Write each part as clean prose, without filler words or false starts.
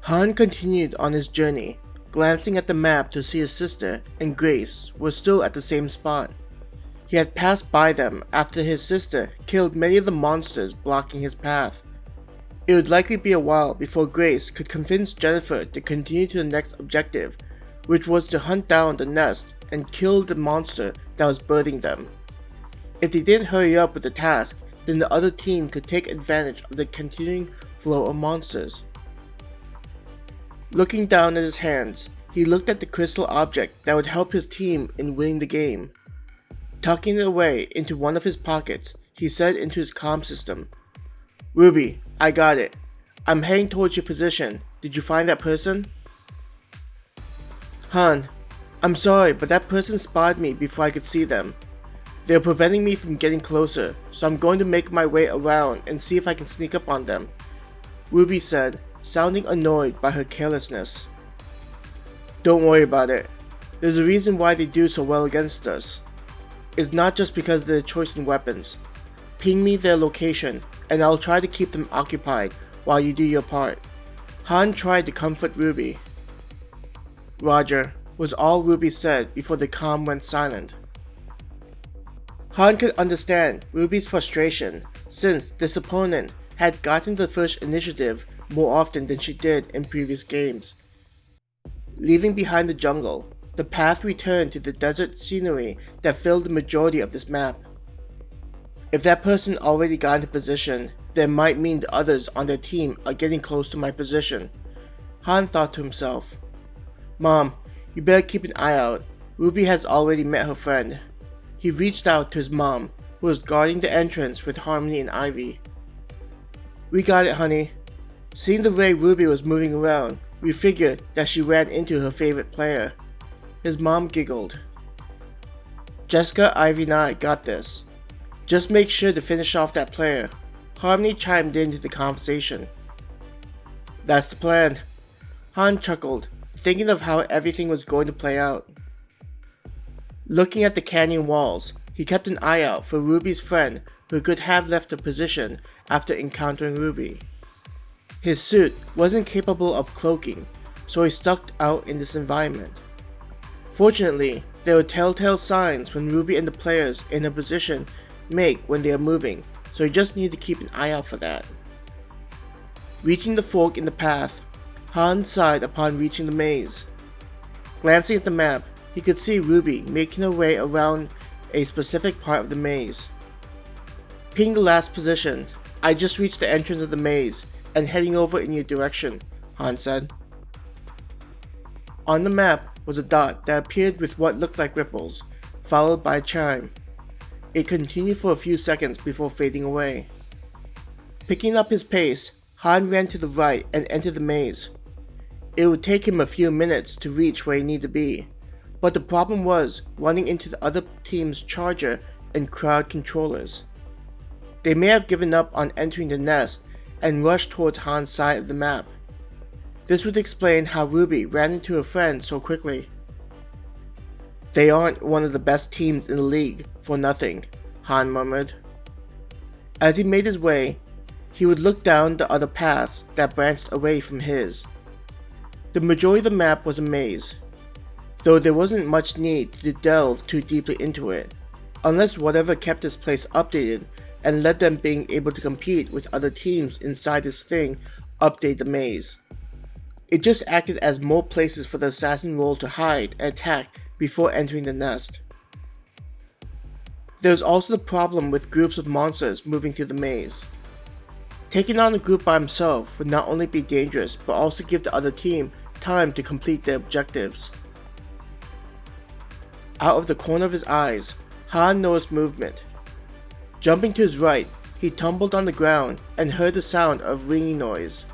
Han continued on his journey, glancing at the map to see his sister and Grace were still at the same spot. He had passed by them after his sister killed many of the monsters blocking his path. It would likely be a while before Grace could convince Jennifer to continue to the next objective, which was to hunt down the nest and kill the monster that was birthing them. If they didn't hurry up with the task, then the other team could take advantage of the continuing flow of monsters. Looking down at his hands, he looked at the crystal object that would help his team in winning the game. Tucking it away into one of his pockets, he said into his comm system, "Ruby, I got it. I'm heading towards your position. Did you find that person?" "Han, I'm sorry, but that person spotted me before I could see them. They are preventing me from getting closer, so I'm going to make my way around and see if I can sneak up on them," Ruby said, sounding annoyed by her carelessness. "Don't worry about it. There's a reason why they do so well against us. It's not just because of their choice in weapons. Ping me their location, and I'll try to keep them occupied while you do your part." Han tried to comfort Ruby. "Roger," was all Ruby said before the comm went silent. Han could understand Ruby's frustration since this opponent had gotten the first initiative more often than she did in previous games. Leaving behind the jungle, the path returned to the desert scenery that filled the majority of this map. If that person already got into position, then it might mean the others on their team are getting close to my position, Han thought to himself. "Mom, you better keep an eye out. Ruby has already met her friend." He reached out to his mom, who was guarding the entrance with Harmony and Ivy. "We got it, honey." Seeing the way Ruby was moving around, we figured that she ran into her favorite player. His mom giggled. "Jessica, Ivy and I got this. Just make sure to finish off that player." Harmony chimed into the conversation. "That's the plan." Han chuckled, thinking of how everything was going to play out. Looking at the canyon walls, he kept an eye out for Ruby's friend who could have left her position after encountering Ruby. His suit wasn't capable of cloaking, so he stuck out in this environment. Fortunately, there were telltale signs when Ruby and the players in her position make when they are moving, so he just needed to keep an eye out for that. Reaching the fork in the path, Han sighed upon reaching the maze. Glancing at the map, he could see Ruby making her way around a specific part of the maze. "Ping the last position. I just reached the entrance of the maze and heading over in your direction," Han said. On the map was a dot that appeared with what looked like ripples, followed by a chime. It continued for a few seconds before fading away. Picking up his pace, Han ran to the right and entered the maze. It would take him a few minutes to reach where he needed to be, but the problem was running into the other team's charger and crowd controllers. They may have given up on entering the nest and rushed towards Han's side of the map. This would explain how Ruby ran into her friend so quickly. "They aren't one of the best teams in the league for nothing," Han murmured. As he made his way, he would look down the other paths that branched away from his. The majority of the map was a maze, though there wasn't much need to delve too deeply into it, unless whatever kept this place updated and led them being able to compete with other teams inside this thing update the maze. It just acted as more places for the assassin role to hide and attack before entering the nest. There was also the problem with groups of monsters moving through the maze. Taking on a group by himself would not only be dangerous but also give the other team time to complete their objectives. Out of the corner of his eyes, Han noticed movement. Jumping to his right, he tumbled on the ground and heard the sound of ringing noise.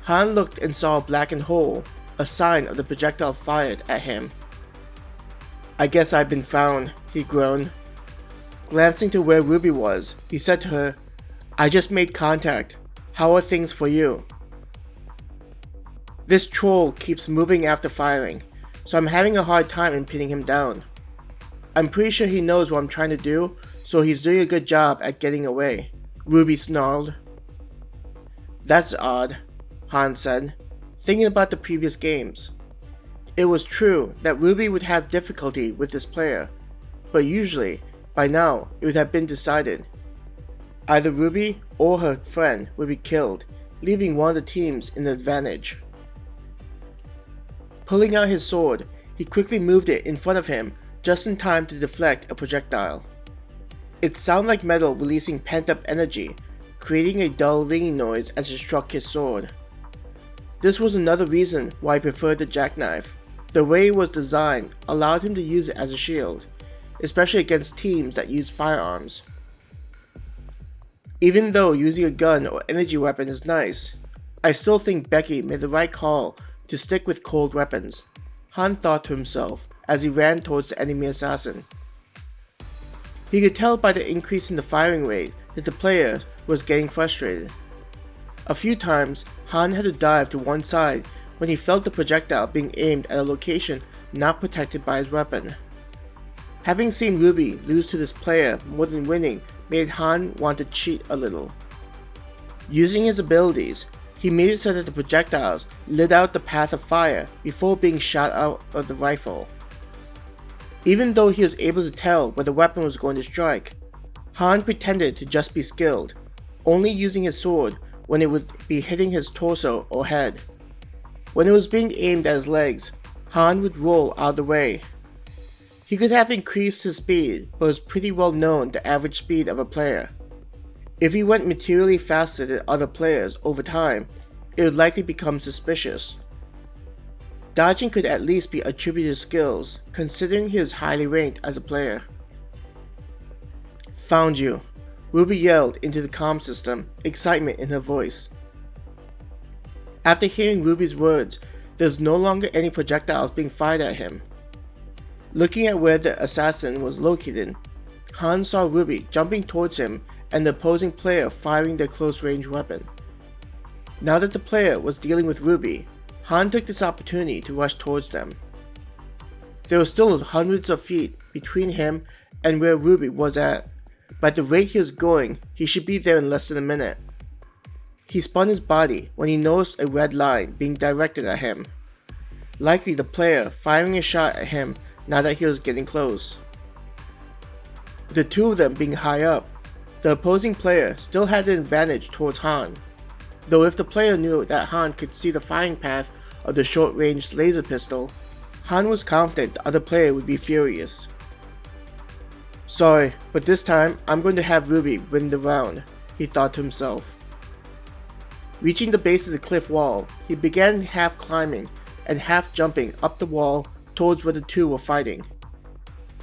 Han looked and saw a blackened hole, a sign of the projectile fired at him. "I guess I've been found," he groaned. Glancing to where Ruby was, he said to her, "I just made contact. How are things for you?" "This troll keeps moving after firing, so I'm having a hard time in pinning him down. I'm pretty sure he knows what I'm trying to do, so he's doing a good job at getting away," Ruby snarled. "That's odd," Han said, thinking about the previous games. It was true that Ruby would have difficulty with this player, but usually, by now, it would have been decided. Either Ruby or her friend would be killed, leaving one of the teams in the advantage. Pulling out his sword, he quickly moved it in front of him just in time to deflect a projectile. It sounded like metal releasing pent-up energy, creating a dull ringing noise as it struck his sword. This was another reason why he preferred the jackknife. The way it was designed allowed him to use it as a shield, especially against teams that use firearms. Even though using a gun or energy weapon is nice, I still think Becky made the right call to stick with cold weapons, Han thought to himself as he ran towards the enemy assassin. He could tell by the increase in the firing rate that the player was getting frustrated. A few times, Han had to dive to one side when he felt the projectile being aimed at a location not protected by his weapon. Having seen Ruby lose to this player more than winning made Han want to cheat a little. Using his abilities, he made it so that the projectiles lit out the path of fire before being shot out of the rifle. Even though he was able to tell where the weapon was going to strike, Han pretended to just be skilled, only using his sword when it would be hitting his torso or head. When it was being aimed at his legs, Han would roll out of the way. He could have increased his speed, but was pretty well known the average speed of a player. If he went materially faster than other players over time, it would likely become suspicious. Dodging could at least be attributed to skills, considering he is highly ranked as a player. "Found you," Ruby yelled into the comm system, excitement in her voice. After hearing Ruby's words, there was no longer any projectiles being fired at him. Looking at where the assassin was located, Han saw Ruby jumping towards him and the opposing player firing their close-range weapon. Now that the player was dealing with Ruby, Han took this opportunity to rush towards them. There were still hundreds of feet between him and where Ruby was at, but at the rate he was going, he should be there in less than a minute. He spun his body when he noticed a red line being directed at him, likely the player firing a shot at him now that he was getting close. With the two of them being high up, the opposing player still had the advantage towards Han, though if the player knew that Han could see the firing path of the short-range laser pistol, Han was confident the other player would be furious. "Sorry, but this time I'm going to have Ruby win the round," he thought to himself. Reaching the base of the cliff wall, he began half climbing and half jumping up the wall towards where the two were fighting.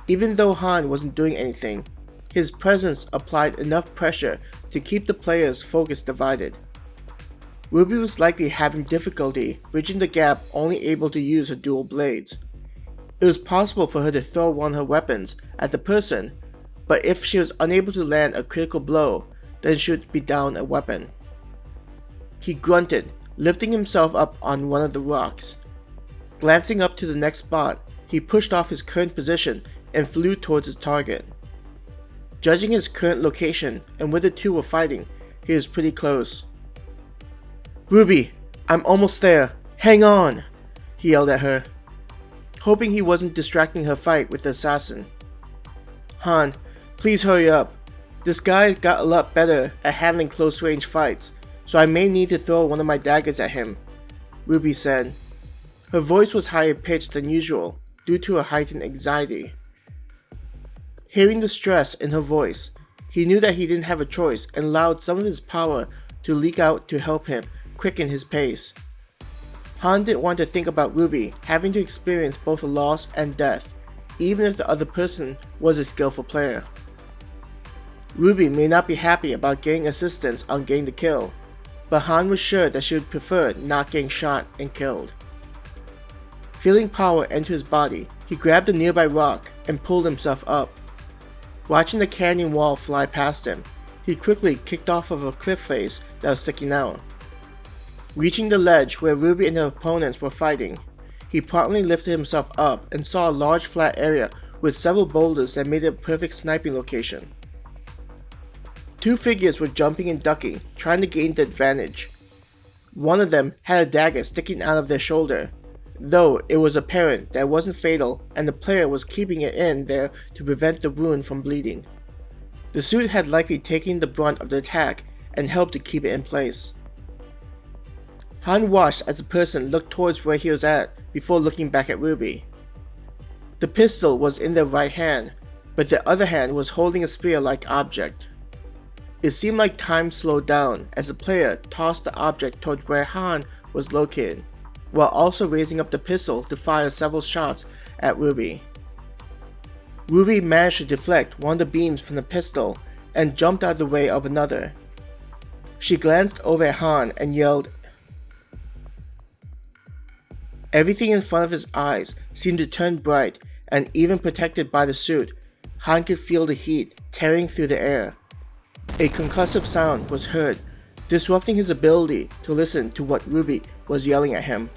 Even though Han wasn't doing anything, his presence applied enough pressure to keep the players' focus divided. Ruby was likely having difficulty bridging the gap, only able to use her dual blades. It was possible for her to throw one of her weapons at the person, but if she was unable to land a critical blow, then she would be down a weapon. He grunted, lifting himself up on one of the rocks. Glancing up to the next spot, he pushed off his current position and flew towards his target. Judging his current location and where the two were fighting, he was pretty close. "Ruby, I'm almost there. Hang on," he yelled at her, hoping he wasn't distracting her fight with the assassin. "Han, please hurry up. This guy got a lot better at handling close-range fights, so I may need to throw one of my daggers at him," Ruby said. Her voice was higher pitched than usual due to her heightened anxiety. Hearing the stress in her voice, he knew that he didn't have a choice and allowed some of his power to leak out to help him quicken his pace. Han didn't want to think about Ruby having to experience both a loss and death, even if the other person was a skillful player. Ruby may not be happy about getting assistance on getting the kill, but Han was sure that she would prefer not getting shot and killed. Feeling power enter his body, he grabbed a nearby rock and pulled himself up. Watching the canyon wall fly past him, he quickly kicked off of a cliff face that was sticking out. Reaching the ledge where Ruby and her opponents were fighting, he promptly lifted himself up and saw a large flat area with several boulders that made it a perfect sniping location. Two figures were jumping and ducking, trying to gain the advantage. One of them had a dagger sticking out of their shoulder, though it was apparent that it wasn't fatal and the player was keeping it in there to prevent the wound from bleeding. The suit had likely taken the brunt of the attack and helped to keep it in place. Han watched as the person looked towards where he was at before looking back at Ruby. The pistol was in their right hand, but the other hand was holding a spear-like object. It seemed like time slowed down as the player tossed the object towards where Han was located, while also raising up the pistol to fire several shots at Ruby. Ruby managed to deflect one of the beams from the pistol and jumped out of the way of another. She glanced over at Han and yelled. Everything in front of his eyes seemed to turn bright, and even protected by the suit, Han could feel the heat tearing through the air. A concussive sound was heard, disrupting his ability to listen to what Ruby was yelling at him.